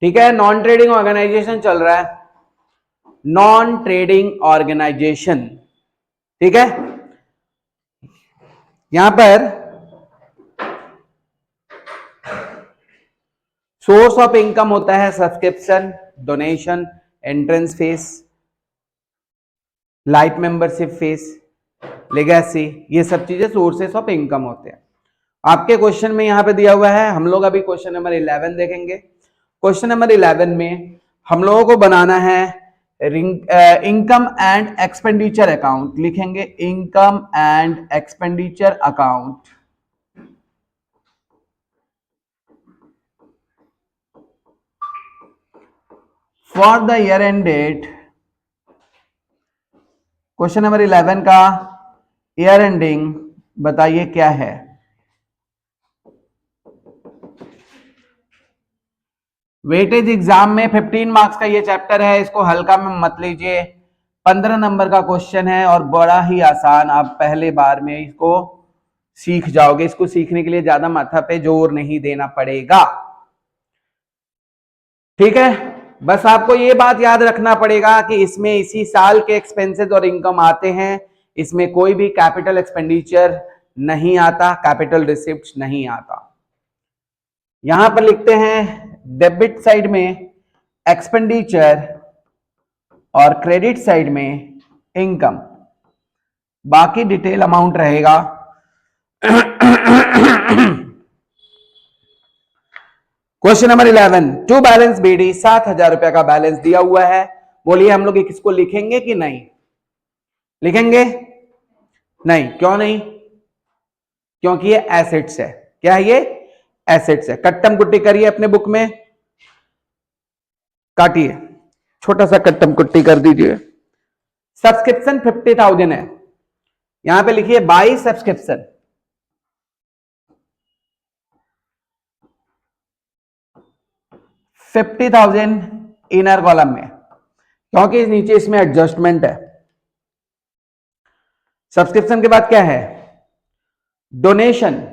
ठीक है, non trading organisation चल रहा है, नॉन ट्रेडिंग ऑर्गेनाइजेशन। ठीक है, यहां पर सोर्स ऑफ इनकम होता है subscription, donation, entrance fees, life membership fees, legacy, ये सब चीजें सोर्सेस ऑफ इनकम होते हैं। आपके क्वेश्चन में यहां पे दिया हुआ है, हम लोग अभी क्वेश्चन नंबर 11 देखेंगे। क्वेश्चन नंबर 11 में हम लोगों को बनाना है इनकम एंड एक्सपेंडिचर अकाउंट। लिखेंगे income and expenditure account for the year end date. Question number 11 का ईयर एंडिंग बताइए क्या है। वेटेज एग्जाम में 15 मार्क्स का ये चैप्टर है, इसको हल्का में मत लीजिए। 15 नंबर का क्वेश्चन है और बड़ा ही आसान, आप पहले बार में इसको सीख जाओगे। इसको सीखने के लिए ज्यादा माथा पे जोर नहीं देना पड़ेगा। ठीक है, बस आपको ये बात याद रखना पड़ेगा कि इसमें इसी साल के एक्सपेंसेस और इनकम आते हैं, इसमें कोई भी कैपिटल एक्सपेंडिचर नहीं आता, कैपिटल रिसिप्ट नहीं आता। यहां पर लिखते हैं डेबिट साइड में एक्सपेंडिचर और क्रेडिट साइड में इनकम, बाकी डिटेल अमाउंट रहेगा। Question number 11, to balance BD, 7,000 रुपए का बैलेंस दिया हुआ है। बोलिए हम लोग किसको लिखेंगे कि नहीं लिखेंगे? नहीं, क्यों नहीं? क्योंकि ये एसेट्स है। क्या है ये? एसेट्स है। कट्टम कुट्टी करिए अपने बुक में, काटिए, छोटा सा कट्टम कुट्टी कर दीजिए। सब्सक्रिप्शन 50,000 है, यहां पे लिखिए बाई सब्सक्रिप्शन। $50,000 इनर कॉलम में, क्योंकि नीचे इसमें एडजस्टमेंट है। सब्सक्रिप्शन के बाद क्या है? डोनेशन।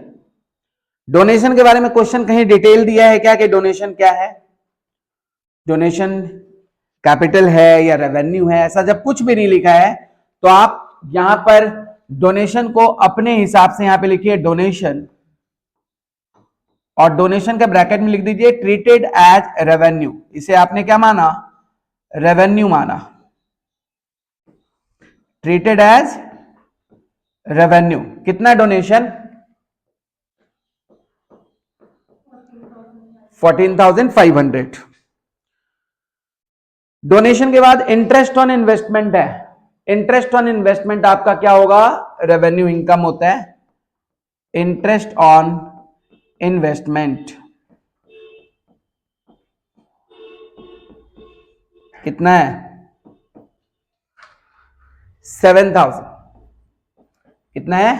डोनेशन के बारे में क्वेश्चन कहीं डिटेल दिया है क्या कि डोनेशन क्या है? डोनेशन कैपिटल है या रेवेन्यू है, ऐसा जब कुछ भी नहीं लिखा है तो आप यहां पर डोनेशन को अपने हिसाब से यहां पे लिखिए डोनेशन, और डोनेशन के ब्रैकेट में लिख दीजिए ट्रीटेड एज रेवेन्यू। इसे आपने क्या माना? रेवेन्यू माना, ट्रीटेड एज रेवेन्यू। कितना डोनेशन? 14,500। डोनेशन के बाद इंटरेस्ट ऑन इन्वेस्टमेंट है। इंटरेस्ट ऑन इन्वेस्टमेंट आपका क्या होगा? रेवेन्यू इनकम होता है। इंटरेस्ट ऑन इन्वेस्टमेंट कितना है? 7,000। कितना है?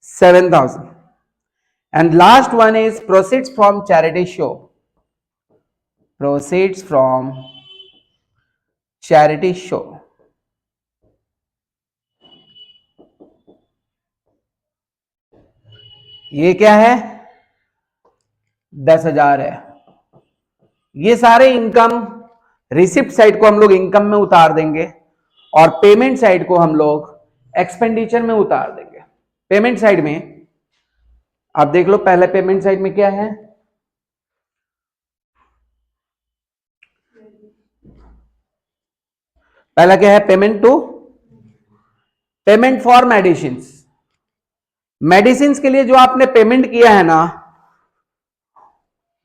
7,000। And last one is proceeds from charity show. Proceeds from charity show, ये क्या है? 10,000 है। ये सारे इनकम रिसिप्ट साइड को हम लोग इनकम में उतार देंगे और पेमेंट साइड को हम लोग एक्सपेंडिचर में उतार देंगे। पेमेंट साइड में आप देख लो, पहले पेमेंट साइड में क्या है? पहला क्या है? Payment for medicine. मेडिसिन के लिए जो आपने पेमेंट किया है ना,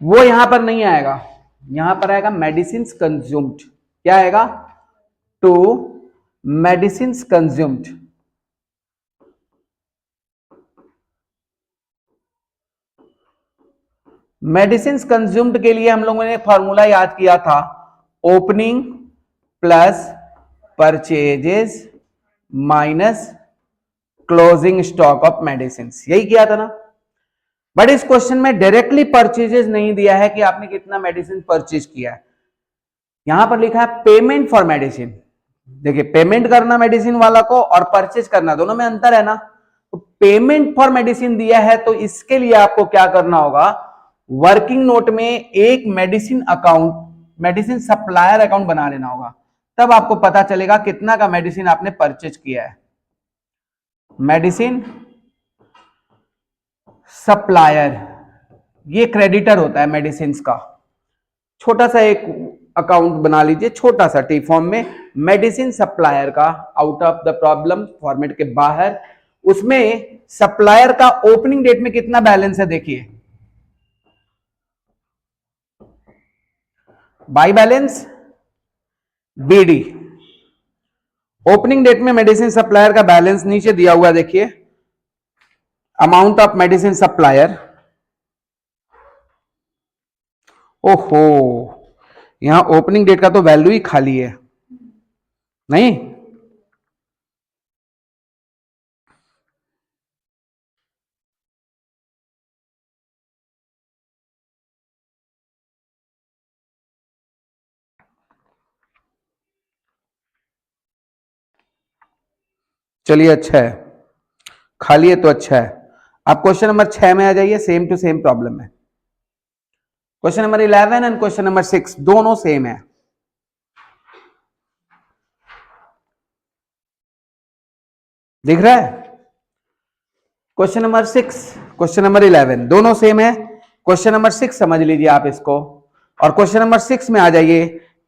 वो यहां पर नहीं आएगा, यहां पर आएगा मेडिसिन कंज्यूम्ड। क्या आएगा? To medicine consumed. Medicine consumed के लिए हम लोगों ने फॉर्मूला याद किया था, opening plus purchases minus closing stock of medicine. यही किया था ना। बट इस क्वेश्चन में डायरेक्टली परचेजेस नहीं दिया है कि आपने कितना मेडिसिन परचेज किया है, यहां पर लिखा है पेमेंट फॉर मेडिसिन। देखिए, पेमेंट करना मेडिसिन वाला को और परचेज करना, दोनों में अंतर है ना। तो पेमेंट फॉर मेडिसिन दिया है, तो इसके लिए आपको क्या करना होगा? वर्किंग नोट में एक medicine account, medicine supplier account बना लेना होगा, तब आपको पता चलेगा कितना का मेडिसिन आपने परचेज किया है। मेडिसिन सप्लायर, ये क्रेडिटर होता है मेडिसिन का। छोटा सा एक अकाउंट बना लीजिए, छोटा सा टी फॉर्म में, मेडिसिन सप्लायर का, out of the problem format के बाहर। उसमें सप्लायर का ओपनिंग डेट में कितना बैलेंस है देखिए, by balance BD. Opening date में मेडिसिन सप्लायर का बैलेंस नीचे दिया हुआ देखिए, अमाउंट ऑफ मेडिसिन सप्लायर। ओहो, यहां ओपनिंग डेट का तो वैल्यू ही खाली है, नहीं? चलिए अच्छा है, खाली है तो अच्छा है। आप क्वेश्चन नंबर 6 में आ जाइए, सेम टू सेम प्रॉब्लम है। Question number 11 and question number 6 दोनों सेम है। दिख रहा है? क्वेश्चन नंबर 6, क्वेश्चन नंबर 11 दोनों सेम है। क्वेश्चन नंबर 6 समझ लीजिए आप इसको, और क्वेश्चन नंबर 6 में आ जाइए,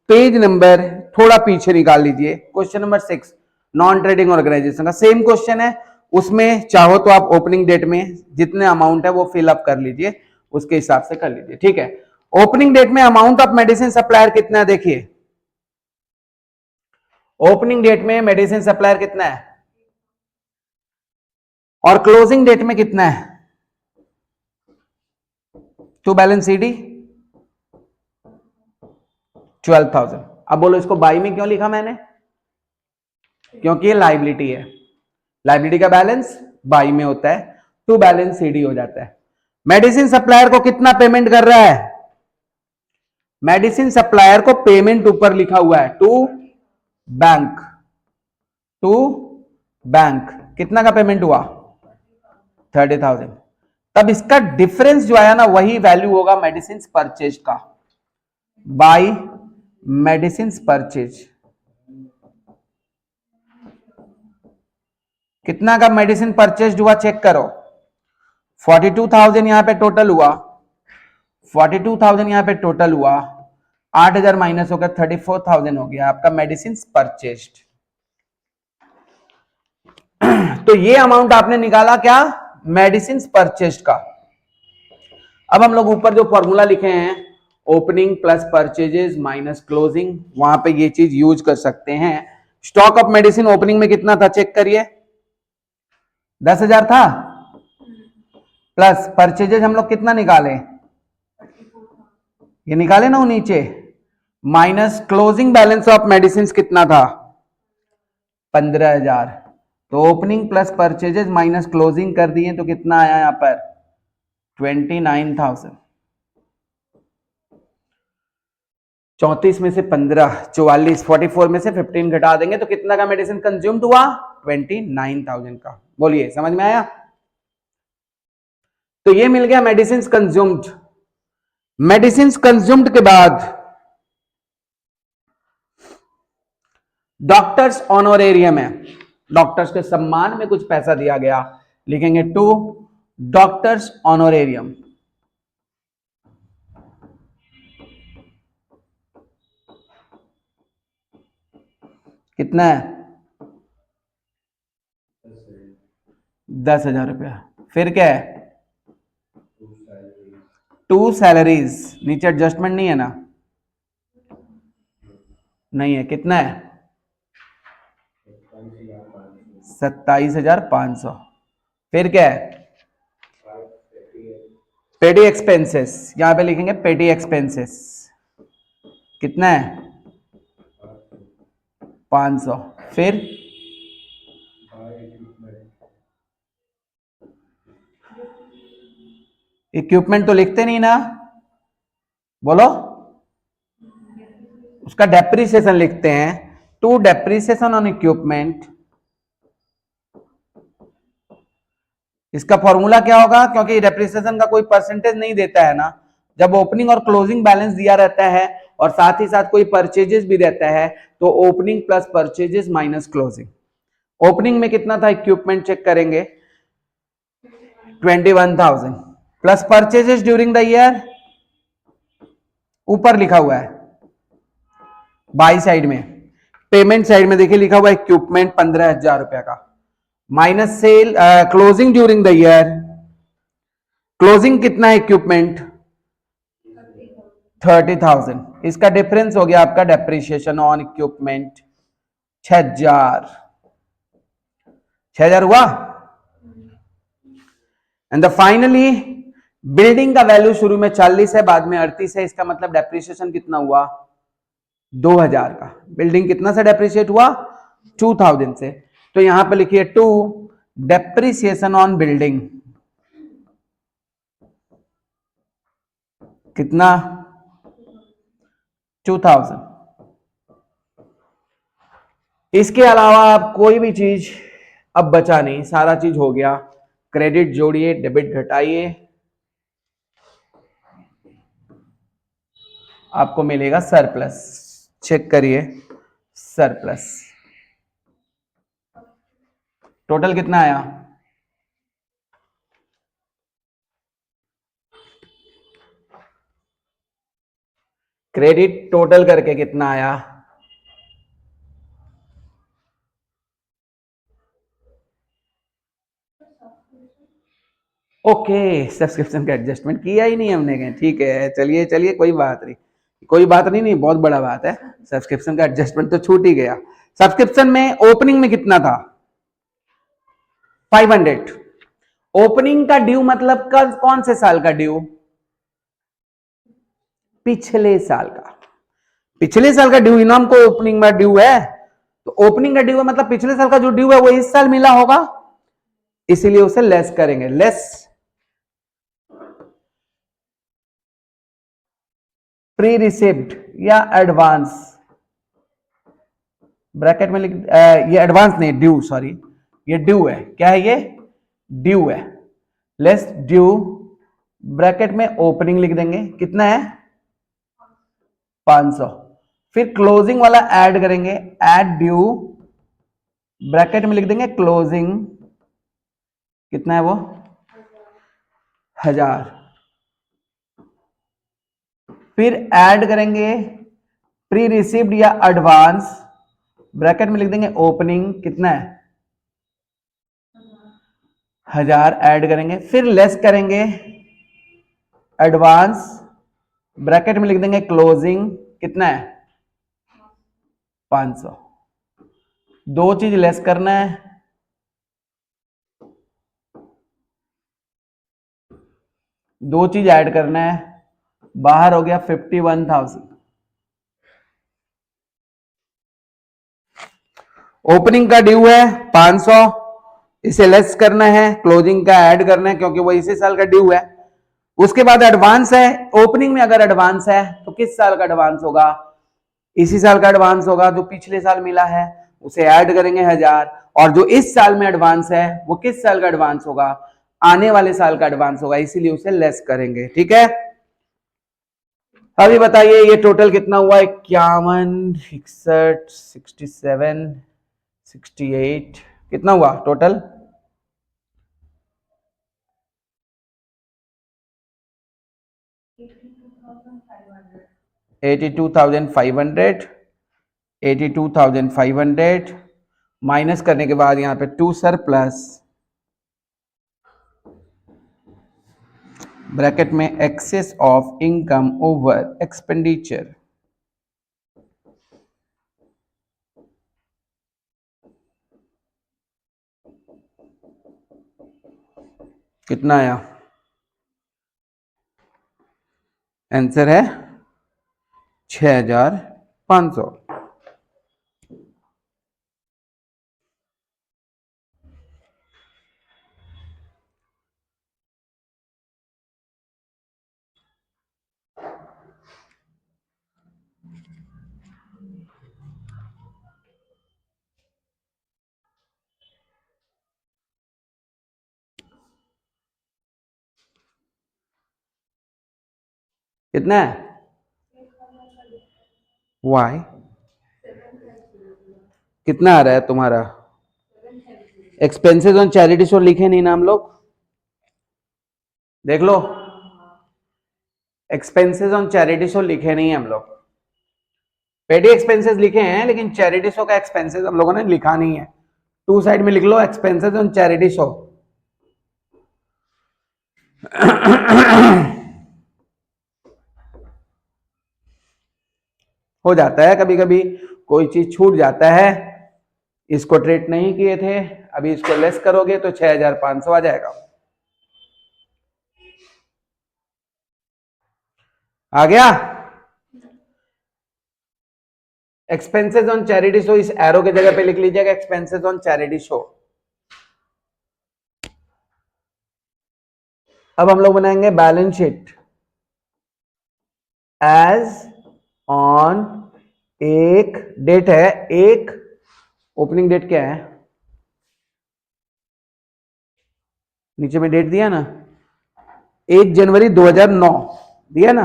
पेज नंबर थोड़ा पीछे निकाल लीजिए। Question number 6 non trading organisation का सेम क्वेश्चन है। उसमें चाहो तो आप ओपनिंग डेट में जितने अमाउंट है वो फिल अप कर लीजिए, उसके हिसाब से कर लीजिए, ठीक है। ओपनिंग डेट में अमाउंट ऑफ मेडिसिन सप्लायर कितना है देखिए, ओपनिंग डेट में मेडिसिन सप्लायर कितना है, और क्लोजिंग डेट में कितना है, टू बैलेंस सीडी 12,000। अब बोलो इसको बाई में क्यों लिखा मैंने, क्योंकि ये लाइबिलिटी है, लाइबिलिटी का बैलेंस बाई में होता है, टू बैलेंस सीडी हो जाता है। मेडिसिन सप्लायर को कितना पेमेंट कर रहा है, मेडिसिन सप्लायर को पेमेंट ऊपर लिखा हुआ है टू बैंक, टू बैंक कितना का पेमेंट हुआ 30,000। तब इसका डिफरेंस जो आया ना वही वैल्यू होगा मेडिसिन परचेज का, बाई मेडिसिन परचेज। कितना का मेडिसिन परचेज हुआ चेक करो, 42,000 यहां पे टोटल हुआ, 42,000 यहां पे टोटल हुआ, 8,000 माइनस होकर 34,000 हो गया आपका मेडिसिन परचेज्ड। तो ये अमाउंट आपने निकाला क्या, मेडिसिन परचेज्ड का। अब हम लोग ऊपर जो फॉर्मूला लिखे हैं, opening plus purchases minus closing, वहां पे ये चीज यूज कर सकते हैं। स्टॉक ऑफ मेडिसिन ओपनिंग में कितना था चेक करिए, 10,000 था, प्लस परचेजेस हम लोग कितना निकाले, ये निकाले ना वो नीचे, minus closing balance of medicine कितना था 15,000। तो opening plus purchases minus closing कर दिए तो कितना आया यहां पर 29,000। 34 में से 15, 44, 44 में से 15 घटा देंगे तो कितना का मेडिसिन कंज्यूम्ड हुआ 29,000 का। बोलिए समझ में आया? तो ये मिल गया मेडिसिन कंज्यूम्ड। मेडिसिन कंज्यूम्ड के बाद डॉक्टर्स ऑनोरेरियम है, डॉक्टर्स के सम्मान में कुछ पैसा दिया गया, लिखेंगे टू डॉक्टर्स ऑनोरेरियम। कितना है 10,000 रुपया। फिर क्या है टू सैलरीज, नीचे एडजस्टमेंट नहीं है ना, नहीं है, कितना है 27,500। फिर क्या है पेटी एक्सपेंसेस, यहां पे लिखेंगे पेटी एक्सपेंसेस, कितना है 500। फिर इक्विपमेंट तो लिखते नहीं ना, बोलो, उसका डेप्रिसिएशन लिखते हैं, टू डेप्रिसिएशन ऑन इक्विपमेंट। इसका फॉर्मूला क्या होगा, क्योंकि डेप्रिसिएशन का कोई परसेंटेज नहीं देता है ना, जब ओपनिंग और क्लोजिंग बैलेंस दिया रहता है और साथ ही साथ कोई परचेजेस भी रहता है तो opening plus purchases minus closing. Opening में कितना था इक्विपमेंट चेक करेंगे 21,000 plus purchases during the year ऊपर लिखा हुआ है बाई साइड में, पेमेंट साइड में देखिए लिखा हुआ है इक्विपमेंट 15,000 रुपया का minus cell closing during the year. Closing कितना है इक्विपमेंट 30,000। इसका डिफरेंस हो गया आपका डेप्रिसिएशन ऑन इक्विपमेंट 6,000। 6,000 हुआ। एंड फाइनली बिल्डिंग का वैल्यू शुरू में 40 है बाद में 38 है, इसका मतलब डेप्रिसिएशन कितना हुआ 2,000 का। बिल्डिंग कितना से डेप्रिशिएट हुआ 2,000 से, तो यहां पे लिखिए 2 डेप्रिसिएशन ऑन बिल्डिंग कितना 2,000। इसके अलावा आप कोई भी चीज अब बचा नहीं, सारा चीज हो गया। क्रेडिट जोड़िए डेबिट घटाइए, आपको मिलेगा सरप्लस। चेक करिए सरप्लस टोटल कितना आया क्रेडिट टोटल करके कितना आया ओके सब्सक्रिप्शन का एडजस्टमेंट किया ही नहीं हमने कहीं, ठीक है चलिए चलिए कोई बात नहीं, कोई बात नहीं, नहीं बहुत बड़ा बात है। सब्सक्रिप्शन का एडजस्टमेंट तो छूट ही गया। सब्सक्रिप्शन में ओपनिंग में कितना था 500। ओपनिंग का ड्यू मतलब कौन से साल का ड्यू पिछले साल का। पिछले साल का ड्यू इनाम को ओपनिंग में ड्यू है, तो ओपनिंग का ड्यू है मतलब पिछले साल का जो ड्यू है वो इस साल मिला होगा, इसीलिए उसे लेस करेंगे। लेस प्री रिसिप्ट या एडवांस, ब्रैकेट में लिख ये एडवांस नहीं ड्यू, सॉरी ये ड्यू है। क्या है ये ड्यू है। लेस ड्यू ब्रैकेट में ओपनिंग लिख देंगे कितना है 500। फिर क्लोजिंग वाला ऐड करेंगे, ऐड ड्यू ब्रैकेट में लिख देंगे क्लोजिंग कितना है वो 1,000। फिर ऐड करेंगे प्री रिसीव्ड या एडवांस ब्रैकेट में लिख देंगे ओपनिंग कितना है 1,000 ऐड करेंगे। फिर लेस करेंगे एडवांस ब्रैकेट में लिख देंगे क्लोजिंग कितना है 500। दो चीज लेस करना है, दो चीज ऐड करना है, बाहर हो गया 51,000। ओपनिंग का ड्यू है 500, इसे लेस करना है, क्लोजिंग का ऐड करना है क्योंकि वो इसी साल का ड्यू है। उसके बाद एडवांस है, ओपनिंग में अगर एडवांस है तो किस साल का एडवांस होगा इसी साल का एडवांस होगा, जो पिछले साल मिला है उसे ऐड करेंगे 1,000, और जो इस साल में एडवांस है वो किस साल का एडवांस होगा आने वाले साल का एडवांस होगा, इसीलिए उसे लेस करेंगे। ठीक है, अभी बताइए ये टोटल कितना हुआ 51 61 67 68 कितना हुआ टोटल 82,500। 82,500 माइनस करने के बाद यहां पे 2 सर प्लस ब्रैकेट में excess of income over expenditure कितना आया आंसर है 6,500। कितना है? वाई कितना आ रहा है तुम्हारा? एक्सपेंसेस ऑन चैरिटी शो लिखे नहीं ना हम लोग? देख लो, एक्सपेंसेस ऑन चैरिटी शो लिखे नहीं है हम लोग। पेडी एक्सपेंसेस लिखे हैं लेकिन चैरिटी शो का एक्सपेंसेस हम लोगों ने लिखा नहीं है। टू साइड में लिख लो एक्सपेंसेस ऑन चैरिटी शो। हो जाता है कभी कभी, कोई चीज छूट जाता है। इसको ट्रीट नहीं किए थे, अभी इसको लेस करोगे तो 6500 आ जाएगा। आ गया? एक्सपेंसेस ऑन चैरिटी शो इस एरो के जगह पे लिख लीजिएगा एक्सपेंसेस ऑन चैरिटी शो। अब हम लोग बनाएंगे बैलेंस शीट एज ऑन एक डेट है, एक ओपनिंग डेट क्या है? नीचे में डेट दिया ना, 1 जनवरी 2009 दिया ना।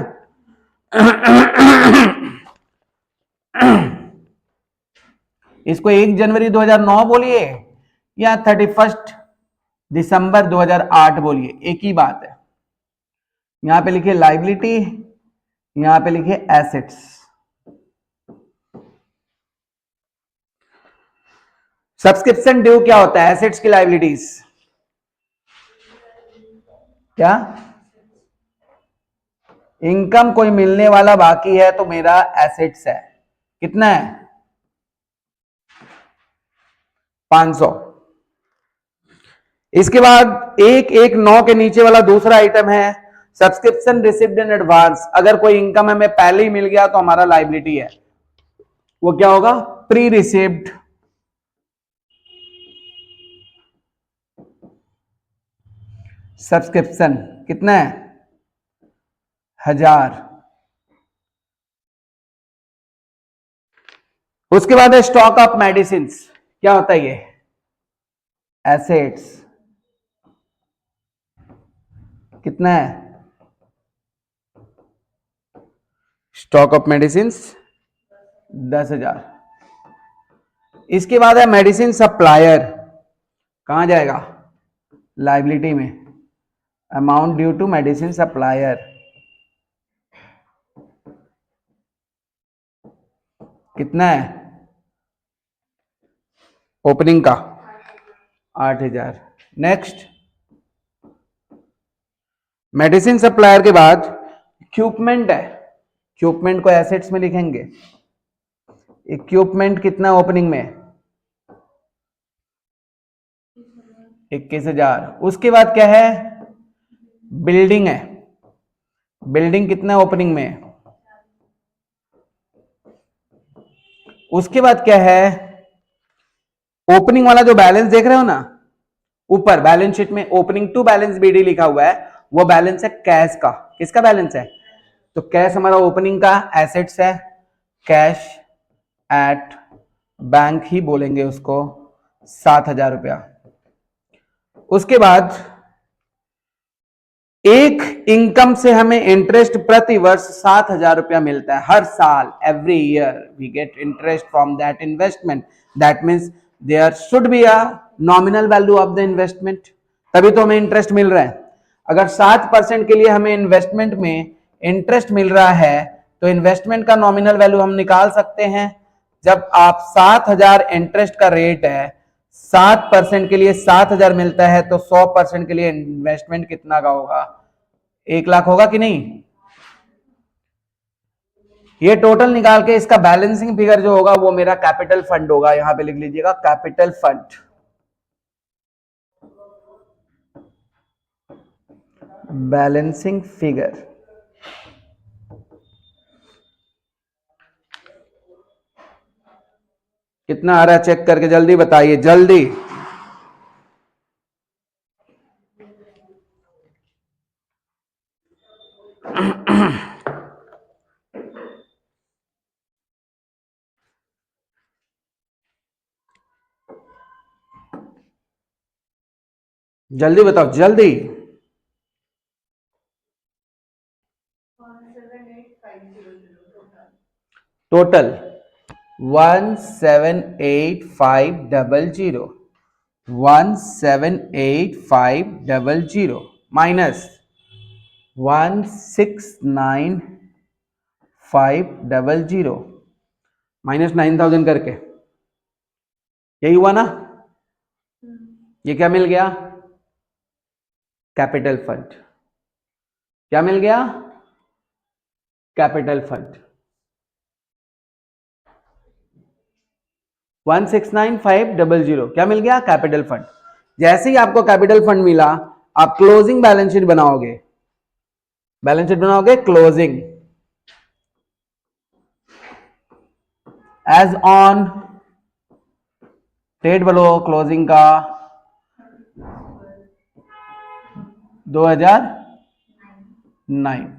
इसको 1 जनवरी 2009 बोलिए या 31 दिसंबर 2008 बोलिए, एक ही बात है। यहां पे लिखिए लाइबिलिटी, यहां पे लिखिए एसेट्स। सब्सक्रिप्शन ड्यू क्या होता है? एसेट्स की लाइबिलिटीज क्या? इनकम कोई मिलने वाला बाकी है तो मेरा एसेट्स है। कितना है? 500। इसके बाद 119 के नीचे वाला दूसरा आइटम है सब्सक्रिप्शन रिसीव्ड इन एडवांस। अगर कोई इनकम हमें पहले ही मिल गया तो हमारा लाइबिलिटी है। वो क्या होगा? Pre received subscription. कितना है? 1000। उसके बाद है स्टॉक ऑफ मेडिसिन। क्या होता है ये? एसेट्स। कितना है? Stock of medicine 10,000। इसके बाद है मेडिसिन सप्लायर। कहां जाएगा? लाइबिलिटी में। Amount due to medicine supplier. कितना है? ओपनिंग का 8,000। नेक्स्ट, मेडिसिन सप्लायर के बाद इक्विपमेंट है। इक्विपमेंट को एसेट्स में लिखेंगे। इक्विपमेंट कितना ओपनिंग में? 21,000। उसके बाद क्या है? बिल्डिंग है। बिल्डिंग कितना ओपनिंग में? उसके बाद क्या है? ओपनिंग वाला जो बैलेंस देख रहे हो ना ऊपर बैलेंस शीट में, ओपनिंग टू बैलेंस बीडी लिखा हुआ है, वो बैलेंस है कैश का। किसका बैलेंस है? तो कैश हमारा ओपनिंग का एसेट्स है। कैश एट बैंक ही बोलेंगे उसको, 7,000 रुपया। उसके बाद एक इनकम से हमें इंटरेस्ट प्रति वर्ष 7,000 रुपया मिलता है हर साल। Every year we get interest from that investment. That means there should be a nominal value of the investment, तभी तो हमें इंटरेस्ट मिल रहा है। अगर 7% के लिए हमें इन्वेस्टमेंट में इंटरेस्ट मिल रहा है तो इन्वेस्टमेंट का नॉमिनल वैल्यू हम निकाल सकते हैं। जब आप 7,000 इंटरेस्ट का रेट है, 7% के लिए 7,000 मिलता है तो 100% के लिए इन्वेस्टमेंट कितना का होगा? 1,00,000 होगा कि नहीं? ये टोटल निकाल के इसका बैलेंसिंग फिगर जो होगा वो मेरा कैपिटल फंड होगा। यहां पे लिख लीजिएगा कैपिटल फंड। बैलेंसिंग फिगर कितना आ रहा है चेक करके जल्दी बताइए, जल्दी। जल्दी बताओ जल्दी। टोटल 178,500 178,500 माइनस 169,500 माइनस 9,000 करके, यही हुआ ना? ये क्या मिल गया? Capital fund. क्या मिल गया? Capital fund. 169,500 क्या मिल गया? Capital fund. जैसे ही आपको कैपिटल फंड मिला, आप क्लोजिंग बैलेंस शीट बनाओगे। बैलेंस शीट बनाओगे क्लोजिंग एज ऑन डेट बोलो क्लोजिंग का 2009।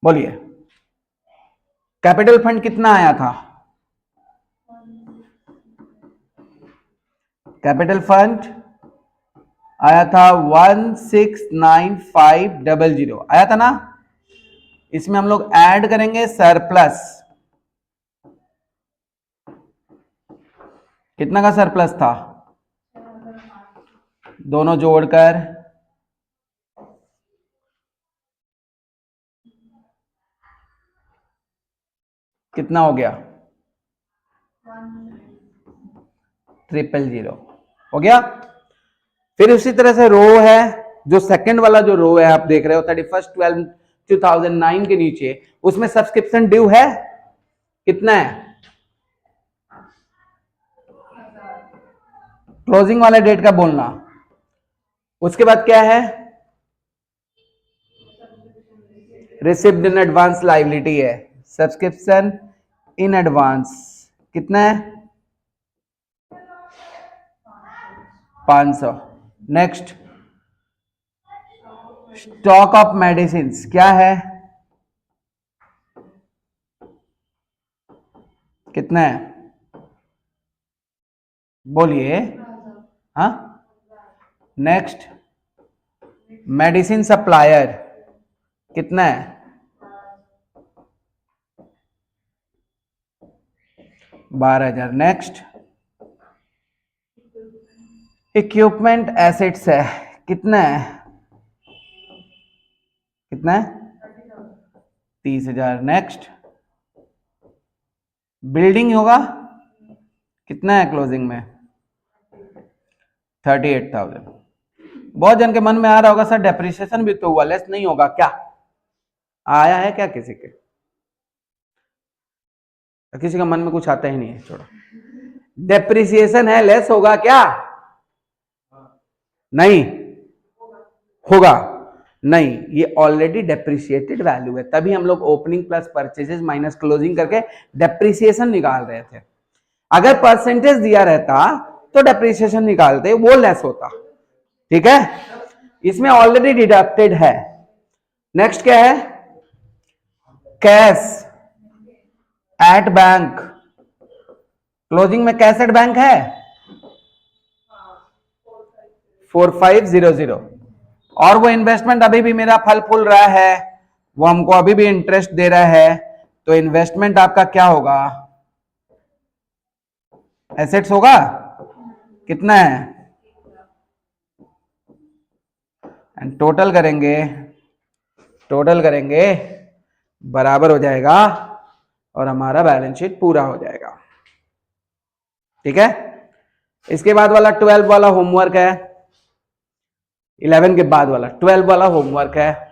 बोलिए कैपिटल फंड कितना आया था? कैपिटल फंड आया था 169,500 आया था ना? इसमें हम लोग ऐड करेंगे सरप्लस। कितना का सरप्लस था? दोनों जोड़कर कितना हो गया? 300 हो गया। फिर उसी तरह से रो है, जो सेकंड वाला जो रो है आप देख रहे हो 31/12/2009 के नीचे, उसमें सब्सक्रिप्शन ड्यू है कितना है? क्लोजिंग वाले डेट का बोलना। उसके बाद क्या है? रिसिप्ड इन एडवांस लायबिलिटी है, सब्सक्रिप्शन इन एडवांस कितना है? 500। नेक्स्ट स्टॉक ऑफ मेडिसिन क्या है? कितना है? बोलिए। हाँ, नेक्स्ट मेडिसिन सप्लायर कितना है? 12,000। नेक्स्ट इक्विपमेंट एसेट्स है कितना है? कितना है? 30,000। नेक्स्ट बिल्डिंग होगा कितना है क्लोजिंग में? 38,000। बहुत जन के मन में आ रहा होगा सर डेप्रिसिएशन भी तो हुआ, लेस नहीं होगा क्या? आया है क्या किसी के? किसी का मन में कुछ आता ही नहीं है, छोड़ो। डेप्रिसिएशन है, लेस होगा क्या? नहीं होगा। नहीं, ये ऑलरेडी डेप्रिसिएटेड वैल्यू है, तभी हम लोग opening plus purchases minus closing करके डेप्रिसिएशन निकाल रहे थे। अगर परसेंटेज दिया रहता तो डेप्रिसिएशन निकालते, वो लेस होता। ठीक है, इसमें ऑलरेडी डिडक्टेड है। नेक्स्ट क्या है? Cash at bank. क्लोजिंग में कैश एट बैंक है 4500, और वो इन्वेस्टमेंट अभी भी मेरा फल फूल रहा है, वो हमको अभी भी इंटरेस्ट दे रहा है, तो इन्वेस्टमेंट आपका क्या होगा? एसेट्स होगा कितना है? एंड टोटल करेंगे बराबर हो जाएगा और हमारा बैलेंस शीट पूरा हो जाएगा। ठीक है, इसके बाद वाला 12 वाला होमवर्क है, 11 के बाद वाला 12 वाला होमवर्क है।